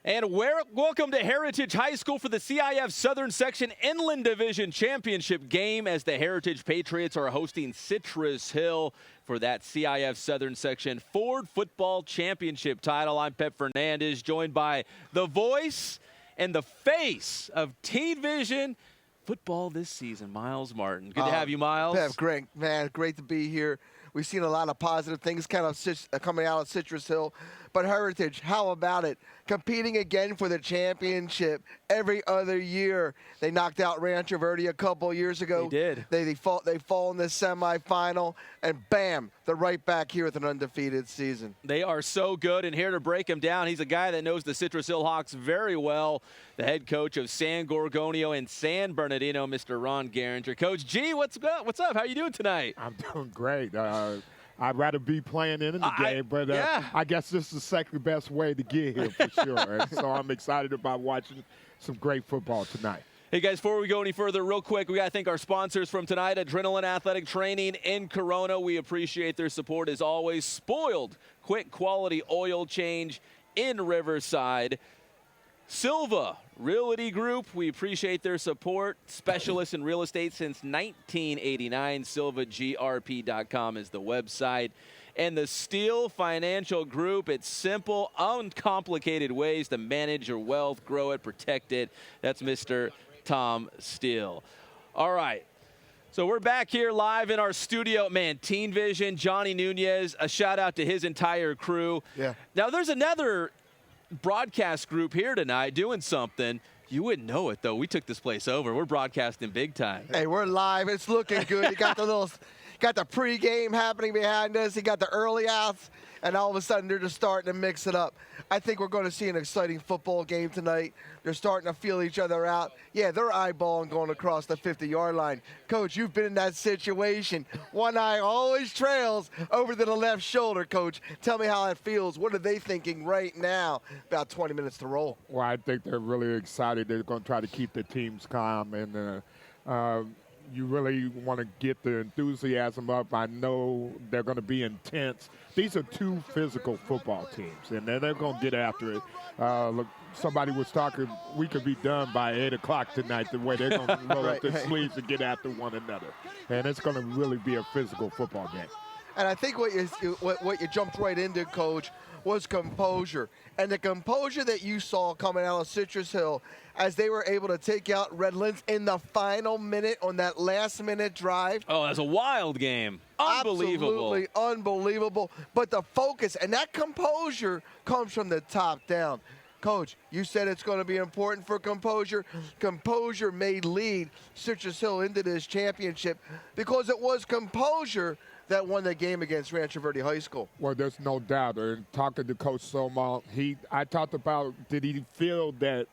And welcome to Heritage High School for the CIF Southern Section Inland Division Championship game as the Heritage Patriots are hosting Citrus Hill for that CIF Southern Section Ford Football Championship title. I'm Pep Fernandez, joined by the voice and the face of Teen Vision football this season, Myles Martin. Good to have you, Myles. Pep, great, man. Great to be here. We've seen a lot of positive things kind of coming out of Citrus Hill. But Heritage, how about it? Competing again for the championship every other year. They knocked out Rancho Verde a couple years ago. They did. They fall in the semifinal, and bam, they're right back here with an undefeated season. They are so good, and here to break them down, he's a guy that knows the Citrus Hill Hawks very well, the head coach of San Gorgoino and San Bernardino, Mr. Ron Gueringer. Coach G, what's up? How are you doing tonight? I'm doing great. I'd rather be playing in the game, but I guess this is the second best way to get here for sure. And so I'm excited about watching some great football tonight. Hey, guys, before we go any further, real quick, we got to thank our sponsors from tonight, Adrenaline Athletic Training in Corona. We appreciate their support as always. Spoiled, quick quality oil change in Riverside. Silva Realty Group, we appreciate their support. Specialists in real estate since 1989. SilvaGRP.com is the website. And the Steel Financial Group, it's simple, uncomplicated ways to manage your wealth, grow it, protect it. That's Mr. Tom Steele. All right. So we're back here live in our studio. Man, Teen Vision, Johnny Nunez, a shout out to his entire crew. Yeah. Now there's another broadcast group here tonight doing something. You wouldn't know it, though. We took this place over. We're broadcasting big time. Hey, we're live. It's looking good. You got the pregame happening behind us. You got the early outs, and all of a sudden they're just starting to mix it up. I think we're going to see an exciting football game tonight. They're starting to feel each other out. Yeah, they're eyeballing going across the 50-yard line. Coach, you've been in that situation. One eye always trails over to the left shoulder, Coach. Tell me how that feels. What are they thinking right now? About 20 minutes to roll. Well, I think they're really excited. They're going to try to keep the teams calm, and you really want to get the enthusiasm up. I know they're going to be intense. These are two physical football teams, and they're going to get after it. Look, somebody was talking, we could be done by 8 o'clock tonight, the way they're going to roll up their sleeves and get after one another. And it's going to really be a physical football game. And I think what you jumped right into, Coach, was composure. And the composure that you saw coming out of Citrus Hill as they were able to take out Redlands in the final minute on that last-minute drive. Oh, that's a wild game. Unbelievable. Absolutely unbelievable. But the focus and that composure comes from the top down. Coach, you said it's going to be important for composure. Composure may lead Citrus Hill into this championship because it was composure that won the game against Rancho Verde High School. Well, there's no doubt. And talking to Coach Soma, I talked about, did he feel that,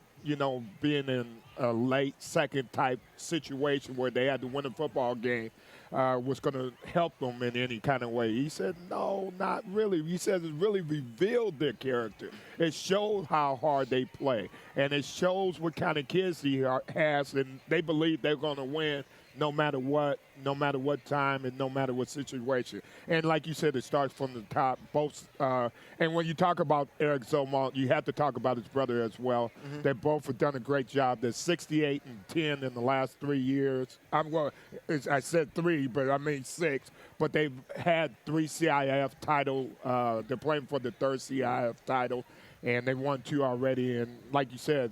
being in a late second type situation where they had to win a football game was going to help them in any kind of way? He said, no, not really. He says it really revealed their character. It shows how hard they play, and it shows what kind of kids he has, and they believe they're going to win no matter what time, and no matter what situation. And like you said, it starts from the top. And when you talk about Eric Zomont, you have to talk about his brother as well. Mm-hmm. They both have done a great job. They're 68-10 in the last 3 years. I said 3, but I mean 6. But they've had 3 CIF titles. They're playing for the 3rd CIF title, and they won 2 already. And like you said,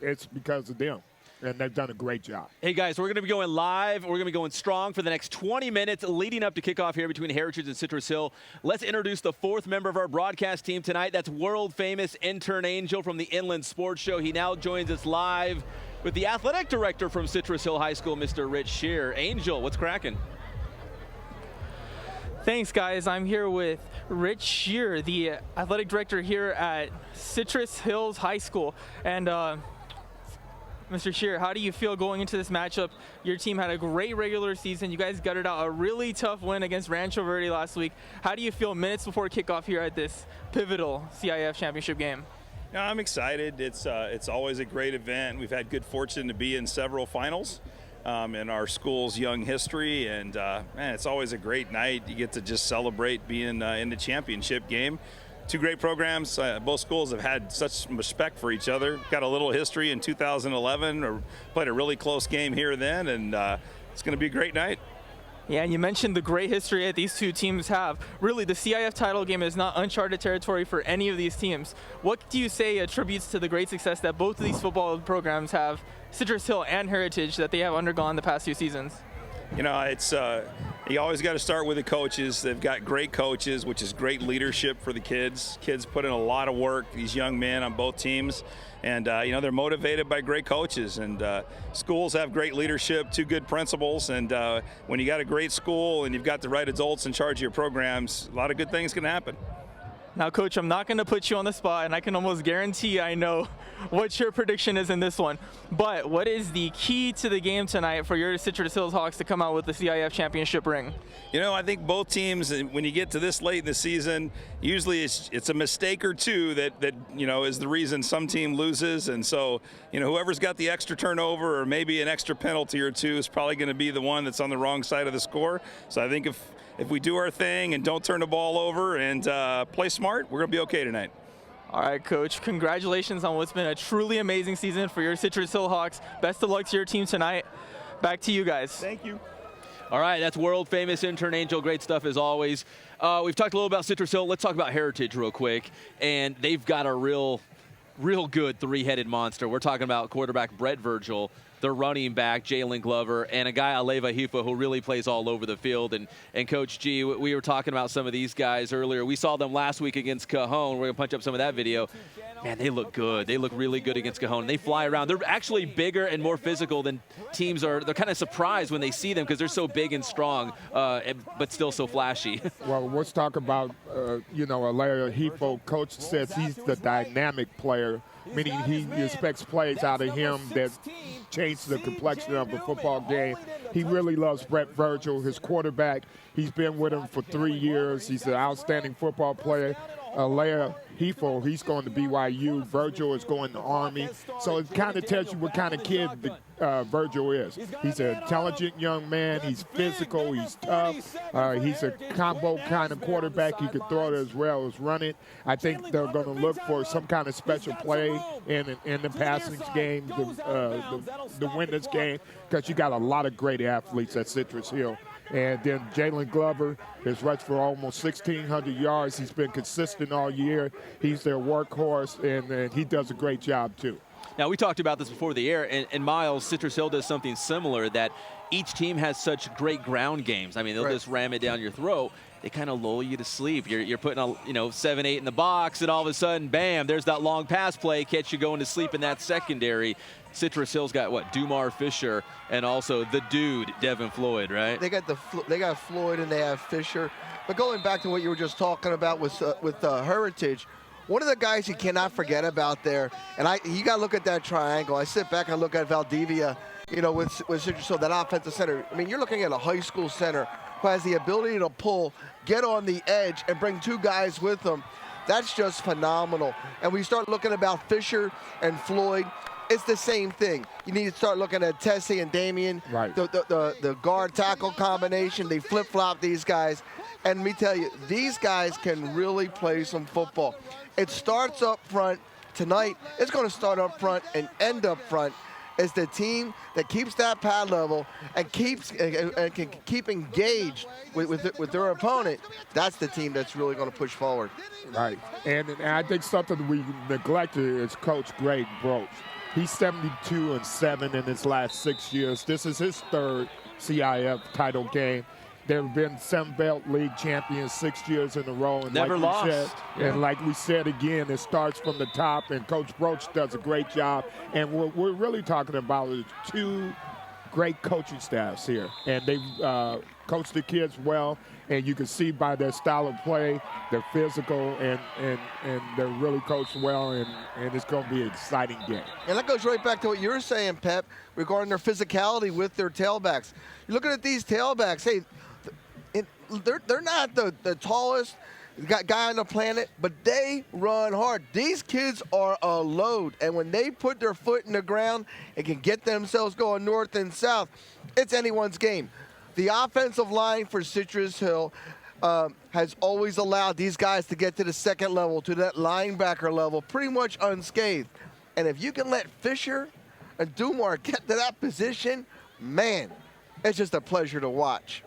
it's because of them. And they've done a great job. Hey, guys, we're going to be going live. We're going to be going strong for the next 20 minutes leading up to kickoff here between Heritage and Citrus Hill. Let's introduce the 4th member of our broadcast team tonight. That's world-famous intern Angel from the Inland Sports Show. He now joins us live with the athletic director from Citrus Hill High School, Mr. Rich Shear. Angel, what's cracking? Thanks, guys. I'm here with Rich Shear, the athletic director here at Citrus Hills High School. And Mr. Shear, how do you feel going into this matchup? Your team had a great regular season. You guys gutted out a really tough win against Rancho Verde last week. How do you feel minutes before kickoff here at this pivotal CIF championship game? Yeah, I'm excited. It's always a great event. We've had good fortune to be in several finals in our school's young history, and man, it's always a great night. You get to just celebrate being in the championship game. two great programs. Both schools have had such respect for each other. Got a little history in 2011, or played a really close game here then, and it's going to be a great night. Yeah, and you mentioned the great history that these two teams have. Really, the CIF title game is not uncharted territory for any of these teams. What do you say attributes to the great success that both of these football programs have, Citrus Hill and Heritage, that they have undergone the past few seasons? You know, it's you always got to start with the coaches. They've got great coaches, which is great leadership for the kids. Kids put in a lot of work, these young men on both teams. And, you know, they're motivated by great coaches. And schools have great leadership, two good principals. And when you got a great school and you've got the right adults in charge of your programs, a lot of good things can happen. Now, Coach, I'm not going to put you on the spot, and I can almost guarantee I know what your prediction is in this one. But what is the key to the game tonight for your Citrus Hills Hawks to come out with the CIF championship ring? You know, I think both teams, when you get to this late in the season, usually it's a mistake or two that you know, is the reason some team loses. And so, you know, whoever's got the extra turnover or maybe an extra penalty or two is probably going to be the one that's on the wrong side of the score. So I think if we do our thing and don't turn the ball over and play smart, we're going to be okay tonight. All right, Coach, congratulations on what's been a truly amazing season for your Citrus Hill Hawks. Best of luck to your team tonight. Back to you guys. Thank you. All right, that's world famous intern Angel. Great stuff as always. We've talked a little about Citrus Hill. Let's talk about Heritage real quick. And they've got a real good three-headed monster. We're talking about quarterback Brett Virgil, the running back Jalen Glover, and a guy Aleva Hifa who really plays all over the field. And Coach G, we were talking about some of these guys earlier. We saw them last week against Cajon. We're gonna punch up some of that video. Man, they look good. They look really good against Cajon. They fly around. They're actually bigger and more physical than teams are. They're kind of surprised when they see them because they're so big and strong, but still so flashy. Well, let's talk about, you know, Aleva Hifa. Coach says he's the dynamic player, meaning he expects plays out of him that change the complexion of the football game. He really loves Brett Virgil, his quarterback. He's been with him for 3 years. He's an outstanding football player. Aleva Hifa, he's going to BYU. Virgil is going to Army. So it kind of tells you what kind of kid Virgil is. He's an intelligent young man. He's physical. He's tough. He's a combo kind of quarterback. He can throw it as well as run it. I think they're going to look for some kind of special play in the passing game to win this game, because you got a lot of great athletes at Citrus Hill. And then Jalen Glover has rushed for almost 1,600 yards. He's been consistent all year. He's their workhorse, and he does a great job, too. Now, we talked about this before the air, and Myles, Citrus Hill does something similar, that each team has such great ground games. I mean, they'll just ram it down your throat. They kind of lull you to sleep. You're putting, 7-8 in the box, and all of a sudden, bam, there's that long pass play, catch you going to sleep in that secondary. Citrus Hill's got, Dumar Fisher, and also the dude, Devin Floyd, right? They got Floyd and they have Fisher. But going back to what you were just talking about with Heritage, one of the guys you cannot forget about there, and you got to look at that triangle. I sit back and look at Valdivia, with Citrus Hill, that offensive center. I mean, you're looking at a high school center who has the ability to pull, get on the edge, and bring two guys with them. That's just phenomenal. And we start looking about Fisher and Floyd. It's the same thing. You need to start looking at Tessie and Damien. Right. The guard-tackle combination. They flip-flop these guys. And let me tell you, these guys can really play some football. It starts up front. Tonight, it's going to start up front and end up front. It's the team that keeps that pad level and can keep engaged with their opponent. That's the team that's really going to push forward. Right. And I think something we neglected is Coach Greg Broach. He's 72-7 in his last 6 years. This is his third CIF title game. There have been Sun Belt League champions 6 years in a row. And Never lost. And like we said again, it starts from the top, and Coach Broach does a great job. And what we're really talking about is two great coaching staffs here. And they've coached the kids well, and you can see by their style of play, they're physical, and they're really coached well, and it's going to be an exciting game. And that goes right back to what you were saying, Pep, regarding their physicality with their tailbacks. You're looking at these tailbacks. Hey, they're not the tallest guy on the planet, but they run hard. These kids are a load, and when they put their foot in the ground and can get themselves going north and south, it's anyone's game. The offensive line for Citrus Hill, has always allowed these guys to get to the second level, to that linebacker level, pretty much unscathed. And if you can let Fisher and Dumar get to that position, man, it's just a pleasure to watch.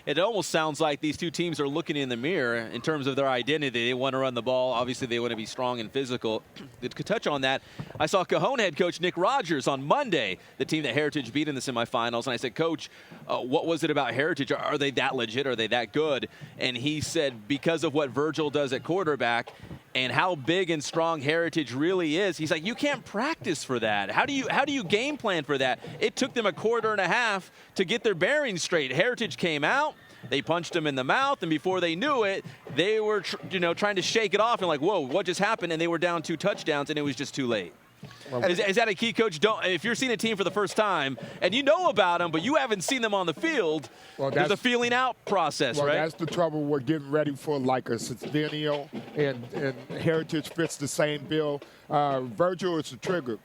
It almost sounds like these two teams are looking in the mirror in terms of their identity. They want to run the ball. Obviously, they want to be strong and physical. To touch on that, I saw Cajon head coach Nick Rogers on Monday, the team that Heritage beat in the semifinals. And I said, Coach, what was it about Heritage? Are they that legit? Are they that good? And he said, because of what Virgil does at quarterback and how big and strong Heritage really is, he's like, you can't practice for that. How do you game plan for that? It took them a quarter and a half to get their bearings straight. Heritage came out. They punched him in the mouth, and before they knew it, they were trying to shake it off and like, whoa, what just happened? And they were down 2 touchdowns, and it was just too late. Well, is that a key, Coach? If you're seeing a team for the first time and you know about them, but you haven't seen them on the field, there's a feeling out process, right? That's the trouble. We're getting ready for like a Centennial, and Heritage fits the same bill. Virgil is a trigger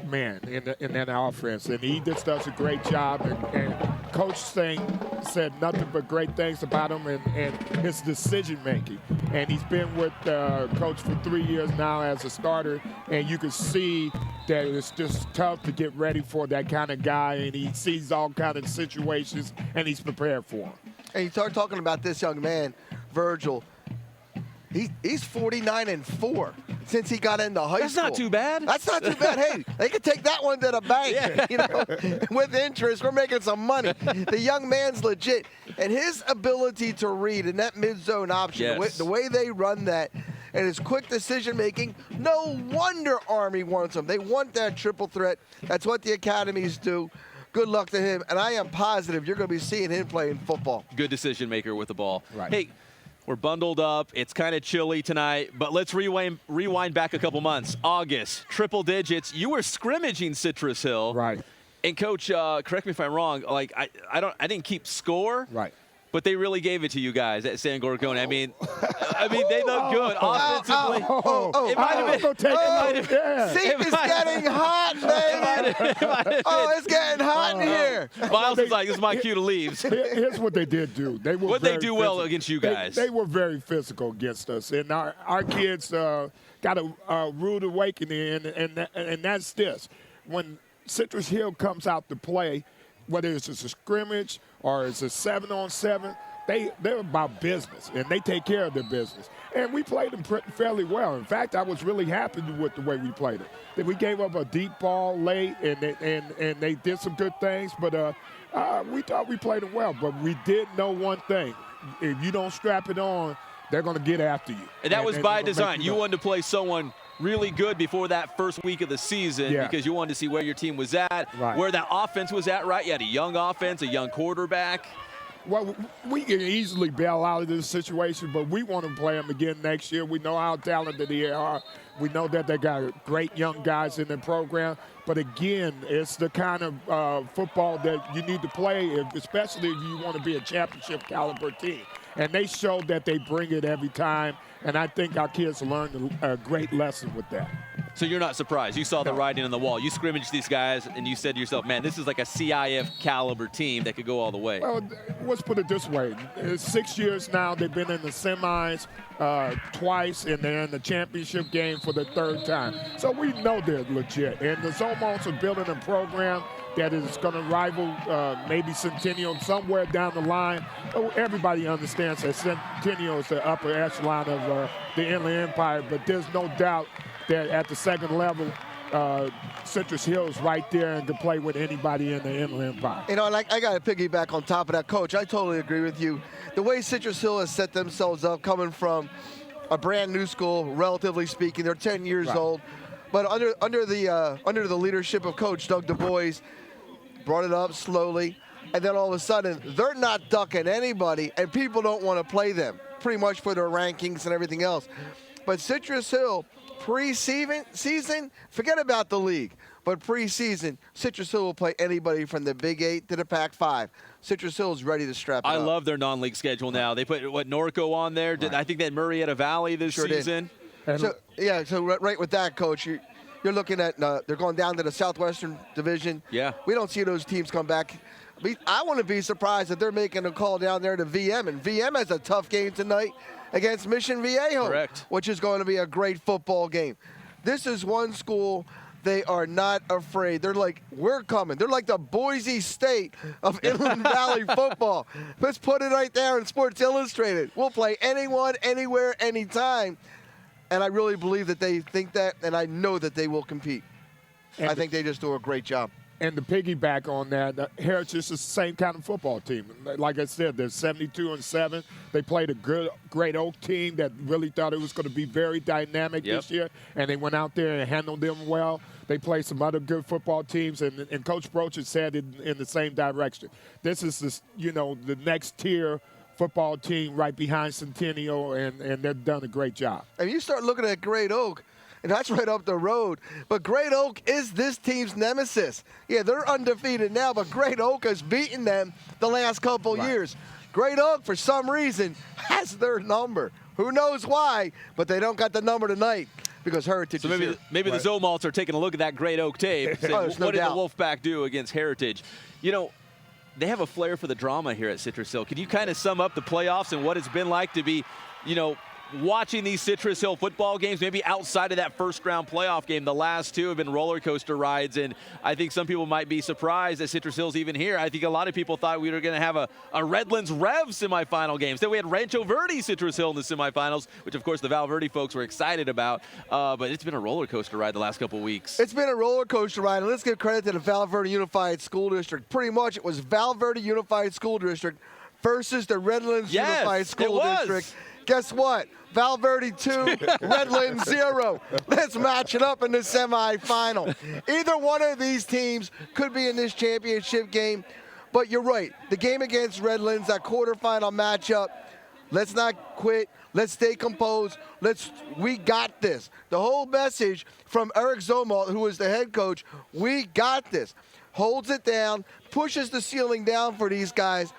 man in that offense, and he just does a great job. And Coach said nothing but great things about him and his decision making. And he's been with Coach for 3 years now as a starter, and you can see that it's just tough to get ready for that kind of guy. And he sees all kind of situations, and he's prepared for them. And you start talking about this young man, Virgil. He's 49-4 since he got into high school. That's not too bad. That's not too bad. Hey, they could take that one to the bank. With interest. We're making some money. The young man's legit. And his ability to read in that mid-zone option, the way they run that, and his quick decision-making, no wonder Army wants him. They want that triple threat. That's what the academies do. Good luck to him. And I am positive you're going to be seeing him playing football. Good decision-maker with the ball. Right. Hey, we're bundled up. It's kind of chilly tonight, but let's rewind back a couple months. August, triple digits. You were scrimmaging Citrus Hill. Right. And Coach, correct me if I'm wrong. Like I didn't keep score. Right. But they really gave it to you guys at San Gorgoino. I mean, they look good offensively. It might have been. Seat is getting hot, baby. It's getting hot in here. Myles is like, this is my cue to leave. Here's what they did do. What they do well against you guys? They were very physical against us, and our kids got a rude awakening, and that's this. When Citrus Hill comes out to play, whether it's a scrimmage or it's a 7-on-7, they're about business, and they take care of their business. And we played them fairly well. In fact, I was really happy with the way we played it. That we gave up a deep ball late, and they did some good things, but we thought we played them well. But we did know one thing. If you don't strap it on, they're going to get after you. And that was by design. You wanted to play someone really good before that first week of the season because you wanted to see where your team was at, where that offense was at, right? You had a young offense, a young quarterback. Well, we can easily bail out of this situation, but we want to play them again next year. We know how talented they are. We know that they got great young guys in the program. But again, it's the kind of football that you need to play, especially if you want to be a championship caliber team. And they showed that they bring it every time. And I think our kids learned a great lesson with that. So you're not surprised. You saw the writing on the wall. You scrimmaged these guys, and you said to yourself, man, this is like a CIF caliber team that could go all the way. Well, let's put it this way. It's 6 years now. They've been in the semis twice, and they're in the championship game for the 3rd time. So we know they're legit. And the Zomos are building a program that is going to rival maybe Centennial somewhere down the line. Everybody understands that Centennial is the upper echelon of the Inland Empire, but there's no doubt that at the second level, Citrus Hill is right there and can play with anybody in the Inland Empire. You know, I got to piggyback on top of that, Coach. I totally agree with you. The way Citrus Hill has set themselves up, coming from a brand new school, relatively speaking, they're 10 years old, but under the leadership of Coach Doug Du Bois, brought it up slowly, and then all of a sudden, they're not ducking anybody, and people don't want to play them, pretty much for their rankings and everything else. But Citrus Hill, pre-season, forget about the league, but pre-season, Citrus Hill will play anybody from the Big 8 to the Pac-5. Citrus Hill is ready to strap it up. I love their non-league schedule now. They put, Norco on there. I think they had Murrieta Valley this season. So right with that, Coach, you're looking at they're going down to the Southwestern Division. Yeah. We don't see those teams come back I wouldn't be surprised if they're making a call down there to VM, and VM has a tough game tonight against Mission Viejo, Correct. which is going to be a great football game. This is one school. They are not afraid. They're like, we're coming. They're like the Boise State of Inland Valley football. Let's put it right there in Sports Illustrated. We'll play anyone, anywhere, anytime. And I really believe that they think that, and I know that they will compete. I think they just do a great job. And to piggyback on that, Heritage is the same kind of football team. Like I said, they're 72-7. They played a great Oak team that really thought it was going to be very dynamic this year, and they went out there and handled them well. They played some other good football teams, and Coach Broach has said in the same direction. This is the next tier football team right behind Centennial, and they've done a great job. And you start looking at Great Oak, and that's right up the road. But Great Oak is this team's nemesis. Yeah, they're undefeated now, but Great Oak has beaten them the last couple years. Great Oak, for some reason, has their number. Who knows why, but they don't got the number tonight because Heritage So is here. maybe the Zomalts are taking a look at that Great Oak tape, saying, there's no what did the doubt. Wolfpack do against Heritage? You know, they have a flair for the drama here at Citrus Hill. Can you kind of sum up the playoffs and what it's been like to be, watching these Citrus Hill football games, maybe outside of that first-round playoff game? The last two have been roller coaster rides, and I think some people might be surprised that Citrus Hill's even here. I think a lot of people thought we were going to have a Redlands Rev semifinal game. Instead, we had Rancho Verde Citrus Hill in the semifinals, which, of course, the Val Verde folks were excited about. But it's been a roller coaster ride the last couple weeks. It's been a roller coaster ride, and let's give credit to the Val Verde Unified School District. Pretty much, it was Val Verde Unified School District versus the Redlands Unified School District. Guess what? Val Verde 2, Redlands 0. Let's match it up in the semifinal. Either one of these teams could be in this championship game, but you're right. The game against Redlands, that quarterfinal matchup, let's not quit. Let's stay composed. We got this. The whole message from Eric Zomalt, who is the head coach, we got this. Holds it down, pushes the ceiling down for these guys,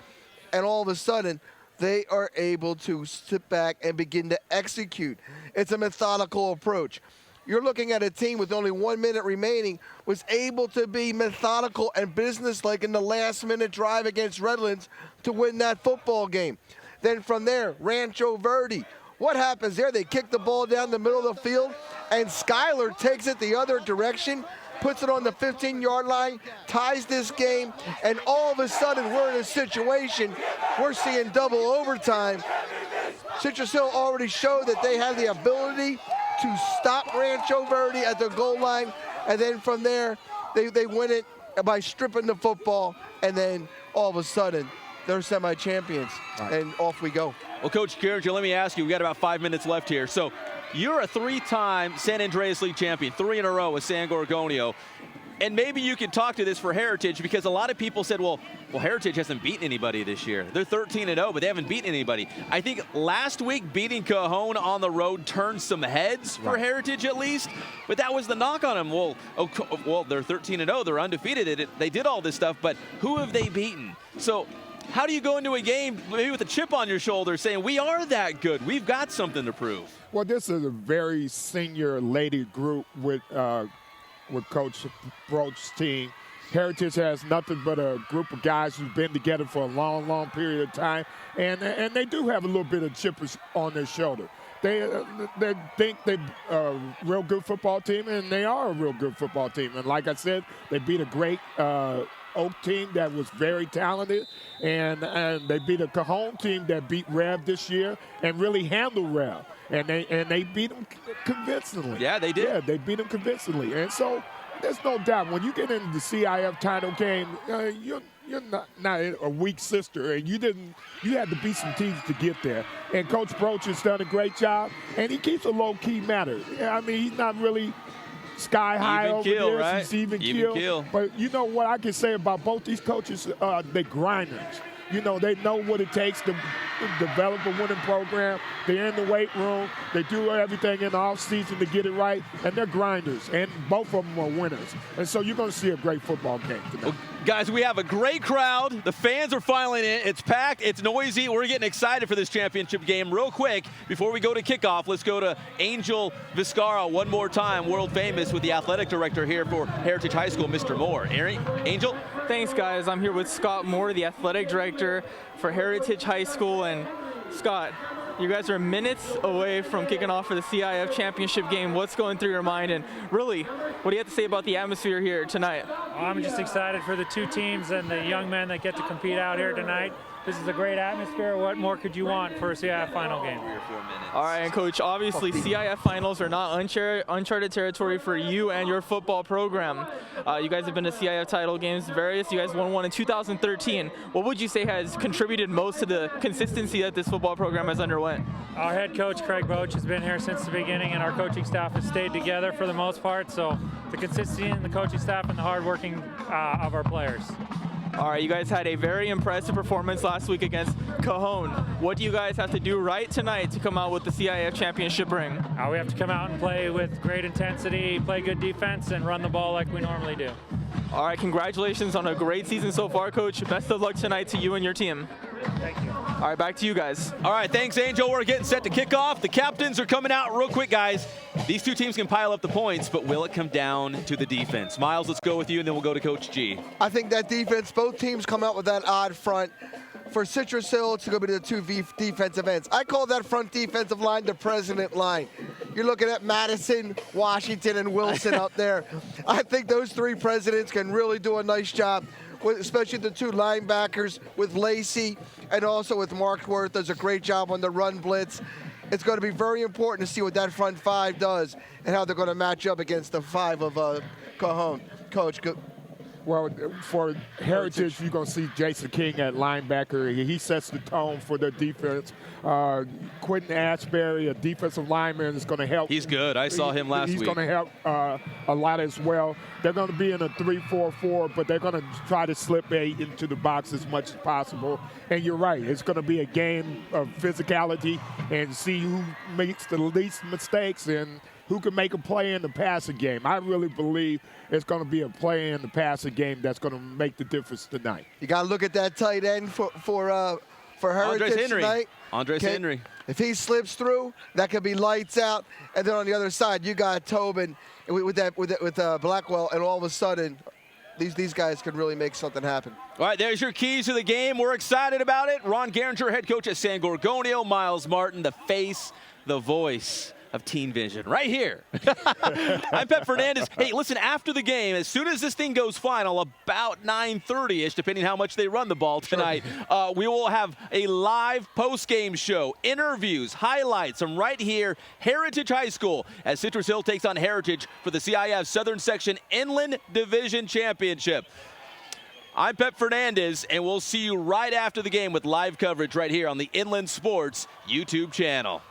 and all of a sudden, they are able to sit back and begin to execute. It's a methodical approach. You're looking at a team with only 1 minute remaining, was able to be methodical and businesslike in the last-minute drive against Redlands to win that football game. Then from there, Rancho Verde. What happens there? They kick the ball down the middle of the field, and Skyler takes it the other direction, puts it on the 15-yard line, ties this game, and all of a sudden we're in a situation, we're seeing double overtime. Citrus Hill already showed that they have the ability to stop Rancho Verde at the goal line, and then from there, they win it by stripping the football, and then all of a sudden, they're semi-champions, and off we go. Well, Coach Gueringer, let me ask you, we got about 5 minutes left here. So you're a three-time San Andreas League champion, 3 in a row with San Gorgonio. And maybe you can talk to this for Heritage, because a lot of people said, well, Heritage hasn't beaten anybody this year. They're 13-0, but they haven't beaten anybody. I think last week beating Cajon on the road turned some heads for Heritage at least, but that was the knock on them. Well, they're 13-0, they're undefeated. They did all this stuff, but who have they beaten? So how do you go into a game maybe with a chip on your shoulder saying, we are that good, we've got something to prove? Well, this is a very senior lady group with Coach Broach's team. Heritage has nothing but a group of guys who've been together for a long, long period of time, and they do have a little bit of chippers on their shoulder. They think they're a real good football team, and they are a real good football team. And like I said, they beat a great Oak team that was very talented, and they beat a Cajon team that beat Rev this year and really handled Rev. And they beat them convincingly. Yeah, they did. Yeah, they beat them convincingly. And so there's no doubt when you get into the CIF title game, you're not a weak sister, and you had to beat some teams to get there. And Coach Broach has done a great job, and he keeps a low-key matter. I mean, he's not really sky high even over kill, this. Right? He's even kill. kill. But you know what I can say about both these coaches? They're grinders. You know, they know what it takes to develop a winning program. They're in the weight room. They do everything in the offseason to get it right, and they're grinders, and both of them are winners. And so you're going to see a great football game tonight. Well, Guys, we have a great crowd. The fans are filing in. It's packed. It's noisy. We're getting excited for this championship game. Real quick, before we go to kickoff, let's go to Angel Vizcarra one more time, world famous, with the athletic director here for Heritage High School, Mr. Moore. Angel? Thanks, guys. I'm here with Scott Moore, the athletic director for Heritage High School. And Scott, you guys are minutes away from kicking off for the CIF championship game. What's going through your mind? And really, what do you have to say about the atmosphere here tonight? I'm just excited for the two teams and the young men that get to compete out here tonight. This is a great atmosphere. What more could you want for a CIF final game? All right, and Coach, obviously CIF finals are not uncharted territory for you and your football program. You guys have been to CIF title games, various. You guys won one in 2013. What would you say has contributed most to the consistency that this football program has underwent? Our head coach, Craig Boach, has been here since the beginning, and our coaching staff has stayed together for the most part. So the consistency in the coaching staff and the hard working of our players. All right, you guys had a very impressive performance last week against Cajon. What do you guys have to do right tonight to come out with the CIF championship ring? We have to come out and play with great intensity, play good defense, and run the ball like we normally do. All right, congratulations on a great season so far, Coach. Best of luck tonight to you and your team. Thank you. All right, back to you guys. All right, thanks, Angel. We're getting set to kick off. The captains are coming out real quick, guys. These two teams can pile up the points, but will it come down to the defense? Myles, let's go with you, and then we'll go to Coach G. I think that defense, both teams come out with that odd front. For Citrus Hill, it's going to be the two defensive ends. I call that front defensive line the president line. You're looking at Madison, Washington, and Wilson up there. I think those three presidents can really do a nice job, especially the two linebackers with Lacey and also with Markworth. Does a great job on the run blitz. It's going to be very important to see what that front five does and how they're going to match up against the five of Cajon. Coach, good. Well, for Heritage, you're going to see Jason King at linebacker. He sets the tone for the defense. Quentin Ashbury, a defensive lineman, is going to help. He's good. I saw him last week. He's going to help a lot as well. They're going to be in a 3-4-4, but they're going to try to slip eight into the box as much as possible. And you're right. It's going to be a game of physicality and see who makes the least mistakes and who can make a play in the passing game. I really believe it's going to be a play in the passing game that's going to make the difference tonight. You got to look at that tight end for Heritage tonight. Andres Henry. If he slips through, that could be lights out. And then on the other side, you got Tobin with Blackwell, and all of a sudden, these guys could really make something happen. All right, there's your keys to the game. We're excited about it. Ron Gueringer, head coach at San Gorgonio. Myles Martin, the face, the voice of Teen Vision, right here. I'm Pep Fernandez. Hey, listen, after the game, as soon as this thing goes final, about 9:30-ish, depending how much they run the ball tonight, we will have a live post-game show, interviews, highlights from right here, Heritage High School, as Citrus Hill takes on Heritage for the CIF Southern Section Inland Division Championship. I'm Pep Fernandez, and we'll see you right after the game with live coverage right here on the Inland Sports YouTube channel.